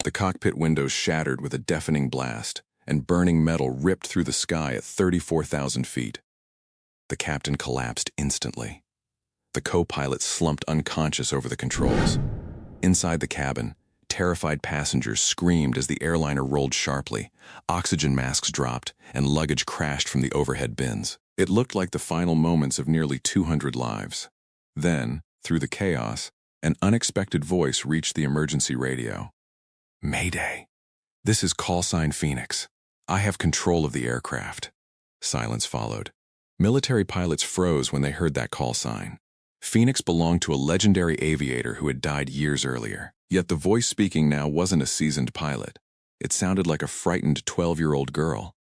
The cockpit windows shattered with a deafening blast, and burning metal ripped through the sky at 34,000 feet. The captain collapsed instantly. The co-pilot slumped unconscious over the controls. Inside the cabin, terrified passengers screamed as the airliner rolled sharply. Oxygen masks dropped, and luggage crashed from the overhead bins. It looked like the final moments of nearly 200 lives. Then, through the chaos, an unexpected voice reached the emergency radio. "Mayday. This is call sign Phoenix. I have control of the aircraft." Silence followed. Military pilots froze when they heard that call sign. Phoenix belonged to a legendary aviator who had died years earlier. Yet the voice speaking now wasn't a seasoned pilot. It sounded like a frightened 12-year-old girl.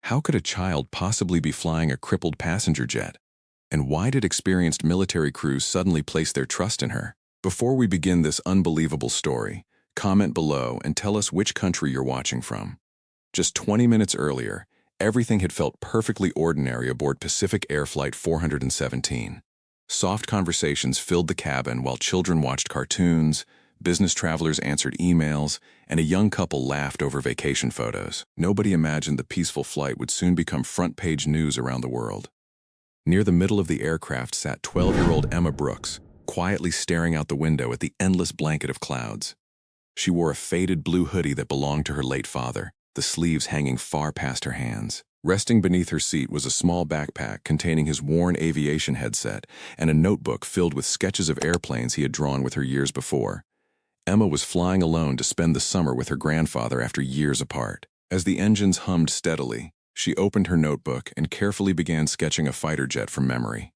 How could a child possibly be flying a crippled passenger jet? And why did experienced military crews suddenly place their trust in her? Before we begin this unbelievable story, comment below and tell us which country you're watching from. Just 20 minutes earlier, everything had felt perfectly ordinary aboard Pacific Air Flight 417. Soft conversations filled the cabin while children watched cartoons, business travelers answered emails, and a young couple laughed over vacation photos. Nobody imagined the peaceful flight would soon become front-page news around the world. Near the middle of the aircraft sat 12-year-old Emma Brooks, quietly staring out the window at the endless blanket of clouds. She wore a faded blue hoodie that belonged to her late father, the sleeves hanging far past her hands. Resting beneath her seat was a small backpack containing his worn aviation headset and a notebook filled with sketches of airplanes he had drawn with her years before. Emma was flying alone to spend the summer with her grandfather after years apart. As the engines hummed steadily, she opened her notebook and carefully began sketching a fighter jet from memory.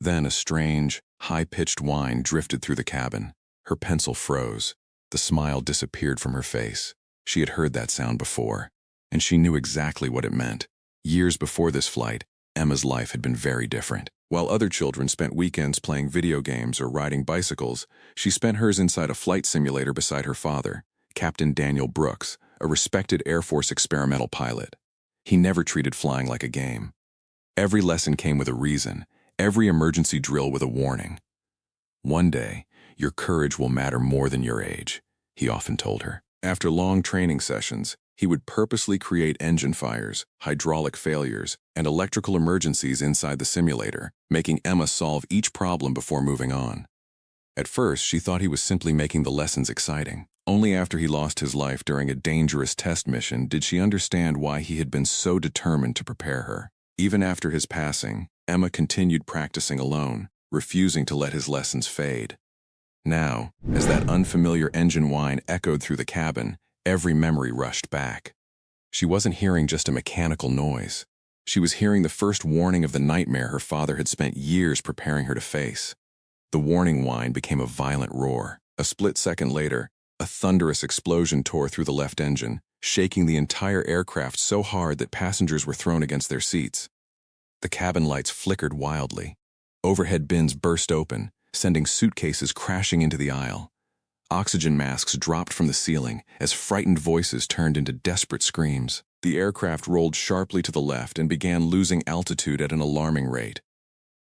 Then a strange, high-pitched whine drifted through the cabin. Her pencil froze. The smile disappeared from her face. She had heard that sound before, and she knew exactly what it meant. Years before this flight, Emma's life had been very different. While other children spent weekends playing video games or riding bicycles, she spent hers inside a flight simulator beside her father, Captain Daniel Brooks, a respected Air Force experimental pilot. He never treated flying like a game. Every lesson came with a reason, every emergency drill with a warning. "One day, your courage will matter more than your age," he often told her. After long training sessions, he would purposely create engine fires, hydraulic failures, and electrical emergencies inside the simulator, making Emma solve each problem before moving on. At first, she thought he was simply making the lessons exciting. Only after he lost his life during a dangerous test mission did she understand why he had been so determined to prepare her. Even after his passing, Emma continued practicing alone, refusing to let his lessons fade. Now, as that unfamiliar engine whine echoed through the cabin, every memory rushed back. She wasn't hearing just a mechanical noise. She was hearing the first warning of the nightmare her father had spent years preparing her to face. The warning whine became a violent roar. A split second later, a thunderous explosion tore through the left engine, shaking the entire aircraft so hard that passengers were thrown against their seats. The cabin lights flickered wildly. Overhead bins burst open, sending suitcases crashing into the aisle. Oxygen masks dropped from the ceiling as frightened voices turned into desperate screams. The aircraft rolled sharply to the left and began losing altitude at an alarming rate.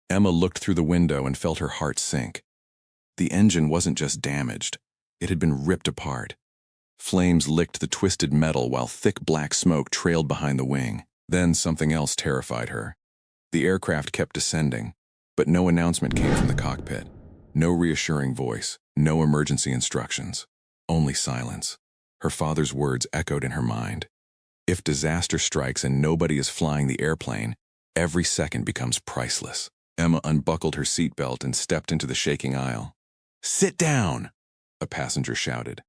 Emma looked through the window and felt her heart sink. The engine wasn't just damaged. It had been ripped apart. Flames licked the twisted metal while thick black smoke trailed behind the wing. Then something else terrified her. The aircraft kept descending, but no announcement came from the cockpit. No reassuring voice, no emergency instructions, only silence. Her father's words echoed in her mind. If disaster strikes and nobody is flying the airplane, every second becomes priceless. Emma unbuckled her seatbelt and stepped into the shaking aisle. "Sit down!" a passenger shouted.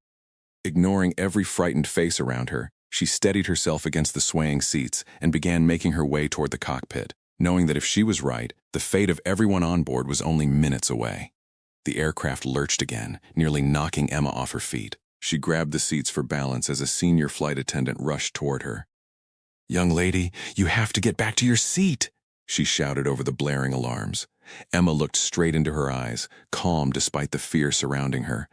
Ignoring every frightened face around her, she steadied herself against the swaying seats and began making her way toward the cockpit, knowing that if she was right, the fate of everyone on board was only minutes away. The aircraft lurched again, nearly knocking Emma off her feet. She grabbed the seats for balance as a senior flight attendant rushed toward her. "Young lady, you have to get back to your seat," she shouted over the blaring alarms. Emma looked straight into her eyes, calm despite the fear surrounding her.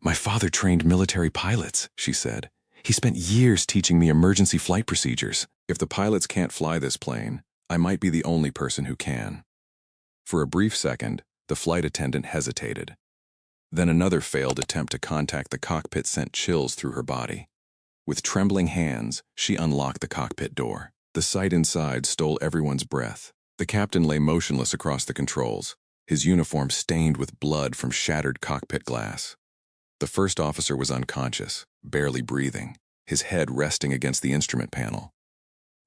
"My father trained military pilots," she said. "He spent years teaching me emergency flight procedures. If the pilots can't fly this plane, I might be the only person who can." For a brief second, the flight attendant hesitated. Then another failed attempt to contact the cockpit sent chills through her body. With trembling hands, she unlocked the cockpit door. The sight inside stole everyone's breath. The captain lay motionless across the controls, his uniform stained with blood from shattered cockpit glass. The first officer was unconscious, barely breathing, his head resting against the instrument panel.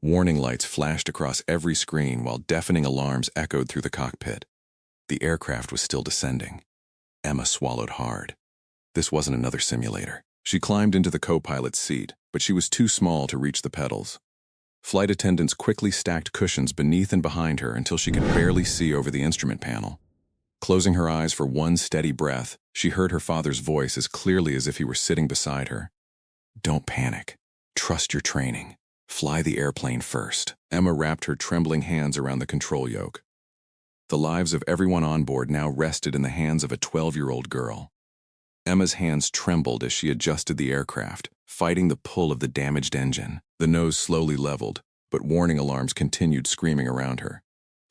Warning lights flashed across every screen while deafening alarms echoed through the cockpit. The aircraft was still descending. Emma swallowed hard. This wasn't another simulator. She climbed into the co-pilot's seat, but she was too small to reach the pedals. Flight attendants quickly stacked cushions beneath and behind her until she could barely see over the instrument panel. Closing her eyes for one steady breath, she heard her father's voice as clearly as if he were sitting beside her. "Don't panic. Trust your training. Fly the airplane first." Emma wrapped her trembling hands around the control yoke. The lives of everyone on board now rested in the hands of a 12-year-old girl. Emma's hands trembled as she adjusted the aircraft, fighting the pull of the damaged engine. The nose slowly leveled, but warning alarms continued screaming around her.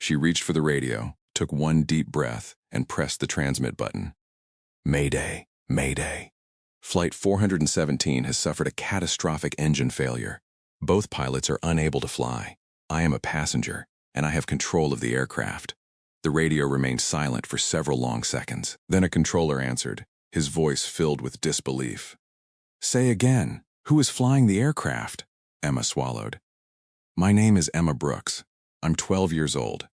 She reached for the radio, took one deep breath, and pressed the transmit button. "Mayday, Mayday. Flight 417 has suffered a catastrophic engine failure. Both pilots are unable to fly. I am a passenger, and I have control of the aircraft." The radio remained silent for several long seconds. Then a controller answered, his voice filled with disbelief. "Say again, who is flying the aircraft?" Emma swallowed. "My name is Emma Brooks. I'm 12 years old.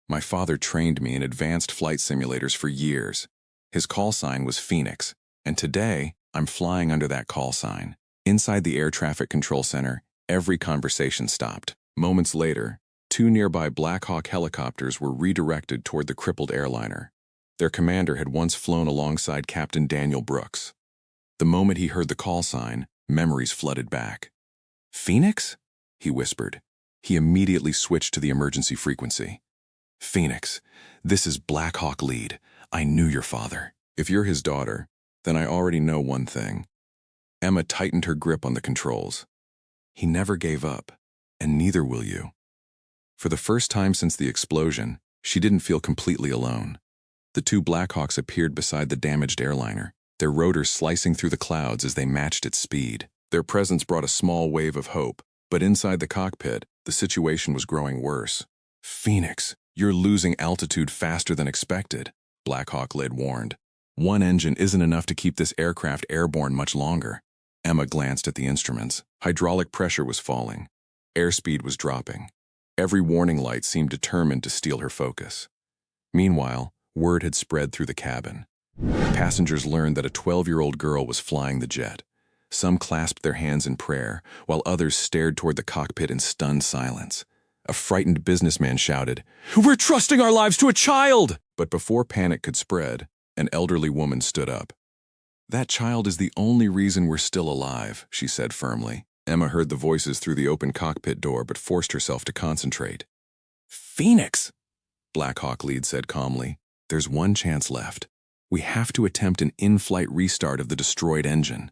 My father trained me in advanced flight simulators for years. His call sign was Phoenix, and today I'm flying under that call sign." Inside the air traffic control center, every conversation stopped. Moments later, 2 nearby Black Hawk helicopters were redirected toward the crippled airliner. Their commander had once flown alongside Captain Daniel Brooks. The moment he heard the call sign, memories flooded back. "Phoenix?" he whispered. He immediately switched to the emergency frequency. "Phoenix, this is Black Hawk Lead. I knew your father." "If you're his daughter, then I already know one thing." Emma tightened her grip on the controls. "He never gave up, and neither will you." For the first time since the explosion, she didn't feel completely alone. The 2 Blackhawks appeared beside the damaged airliner, their rotors slicing through the clouds as they matched its speed. Their presence brought a small wave of hope, but inside the cockpit, the situation was growing worse. "Phoenix, you're losing altitude faster than expected," Black Hawk Lead warned. "One engine isn't enough to keep this aircraft airborne much longer." Emma glanced at the instruments. Hydraulic pressure was falling. Airspeed was dropping. Every warning light seemed determined to steal her focus. Meanwhile, word had spread through the cabin. Passengers learned that a 12-year-old girl was flying the jet. Some clasped their hands in prayer, while others stared toward the cockpit in stunned silence. A frightened businessman shouted, "We're trusting our lives to a child!" But before panic could spread, an elderly woman stood up. "That child is the only reason we're still alive," she said firmly. Emma heard the voices through the open cockpit door but forced herself to concentrate. "Phoenix," Black Hawk Lead said calmly, "there's one chance left. We have to attempt an in-flight restart of the destroyed engine."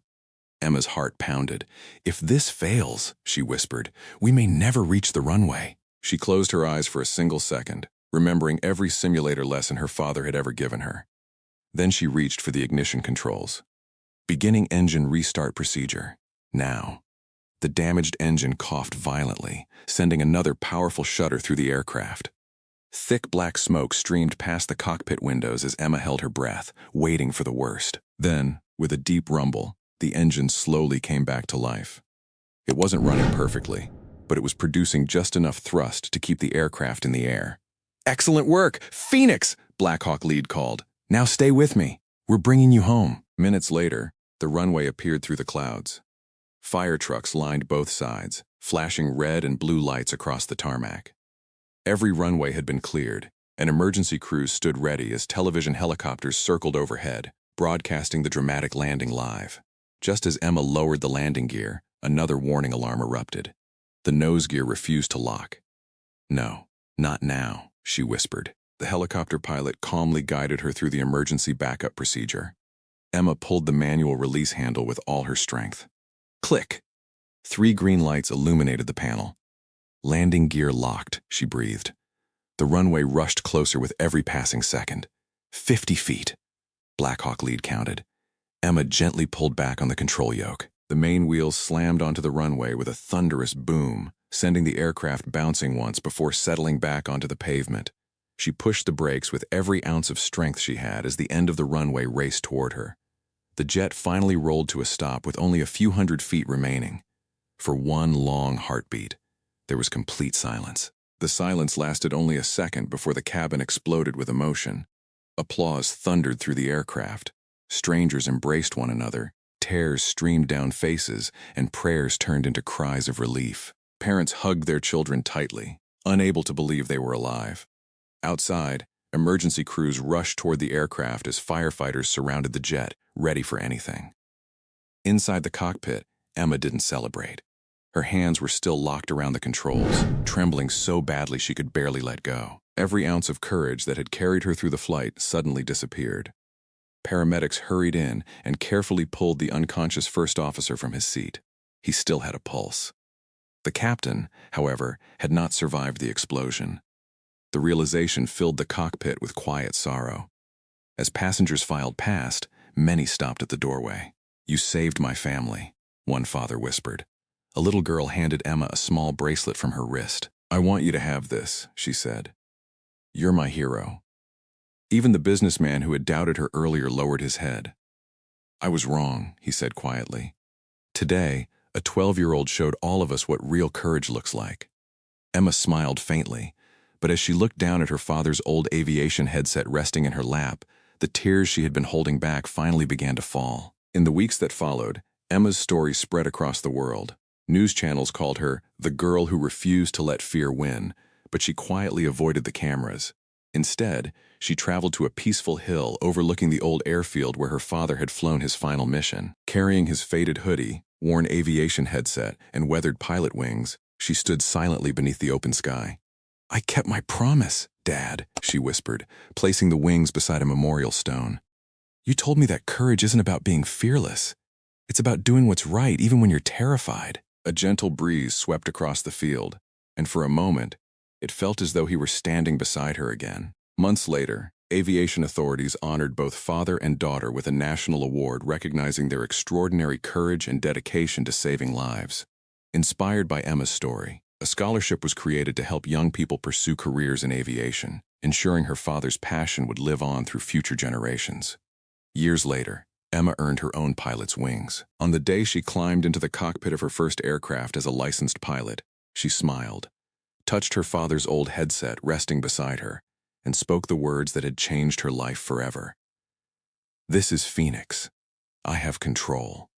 Emma's heart pounded. "If this fails," she whispered, "we may never reach the runway." She closed her eyes for a single second, remembering every simulator lesson her father had ever given her. Then she reached for the ignition controls. Beginning engine restart procedure. Now. The damaged engine coughed violently, sending another powerful shudder through the aircraft. Thick black smoke streamed past the cockpit windows as Emma held her breath, waiting for the worst. Then, with a deep rumble, the engine slowly came back to life. It wasn't running perfectly, but it was producing just enough thrust to keep the aircraft in the air. "Excellent work! Phoenix!" Black Hawk Lead called. "Now stay with me. We're bringing you home." Minutes later, the runway appeared through the clouds. Fire trucks lined both sides, flashing red and blue lights across the tarmac. Every runway had been cleared, and emergency crews stood ready as television helicopters circled overhead, broadcasting the dramatic landing live. Just as Emma lowered the landing gear, another warning alarm erupted. The nose gear refused to lock. "No, not now," she whispered. The helicopter pilot calmly guided her through the emergency backup procedure. Emma pulled the manual release handle with all her strength. Click! 3 green lights illuminated the panel. "Landing gear locked," she breathed. The runway rushed closer with every passing second. 50 feet. Black Hawk lead counted. Emma gently pulled back on the control yoke. The main wheels slammed onto the runway with a thunderous boom, sending the aircraft bouncing once before settling back onto the pavement. She pushed the brakes with every ounce of strength she had as the end of the runway raced toward her. The jet finally rolled to a stop with only a few hundred feet remaining. For one long heartbeat, there was complete silence. The silence lasted only a second before the cabin exploded with emotion. Applause thundered through the aircraft. Strangers embraced one another. Tears streamed down faces, and prayers turned into cries of relief. Parents hugged their children tightly, unable to believe they were alive. Outside, emergency crews rushed toward the aircraft as firefighters surrounded the jet, ready for anything. Inside the cockpit, Emma didn't celebrate. Her hands were still locked around the controls, trembling so badly she could barely let go. Every ounce of courage that had carried her through the flight suddenly disappeared. Paramedics hurried in and carefully pulled the unconscious first officer from his seat. He still had a pulse. The captain, however, had not survived the explosion. The realization filled the cockpit with quiet sorrow. As passengers filed past, many stopped at the doorway. "You saved my family," one father whispered. A little girl handed Emma a small bracelet from her wrist. "I want you to have this," she said. "You're my hero." Even the businessman who had doubted her earlier lowered his head. "I was wrong," he said quietly. Today, a 12-year-old showed all of us what real courage looks like. Emma smiled faintly, but as she looked down at her father's old aviation headset resting in her lap, the tears she had been holding back finally began to fall. In the weeks that followed, Emma's story spread across the world. News channels called her the girl who refused to let fear win, but she quietly avoided the cameras. Instead, she traveled to a peaceful hill overlooking the old airfield where her father had flown his final mission. Carrying his faded hoodie, worn aviation headset, and weathered pilot wings, she stood silently beneath the open sky. "I kept my promise, Dad," she whispered, placing the wings beside a memorial stone. "You told me that courage isn't about being fearless. It's about doing what's right even when you're terrified." A gentle breeze swept across the field, and for a moment, it felt as though he were standing beside her again. Months later, aviation authorities honored both father and daughter with a national award recognizing their extraordinary courage and dedication to saving lives. Inspired by Emma's story, a scholarship was created to help young people pursue careers in aviation, ensuring her father's passion would live on through future generations. Years later, Emma earned her own pilot's wings. On the day she climbed into the cockpit of her first aircraft as a licensed pilot, she smiled, touched her father's old headset resting beside her, and spoke the words that had changed her life forever. "This is Phoenix. I have control."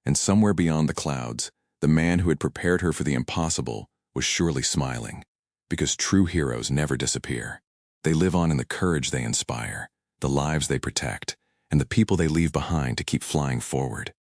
And somewhere beyond the clouds, the man who had prepared her for the impossible was surely smiling, because true heroes never disappear. They live on in the courage they inspire, the lives they protect, and the people they leave behind to keep flying forward.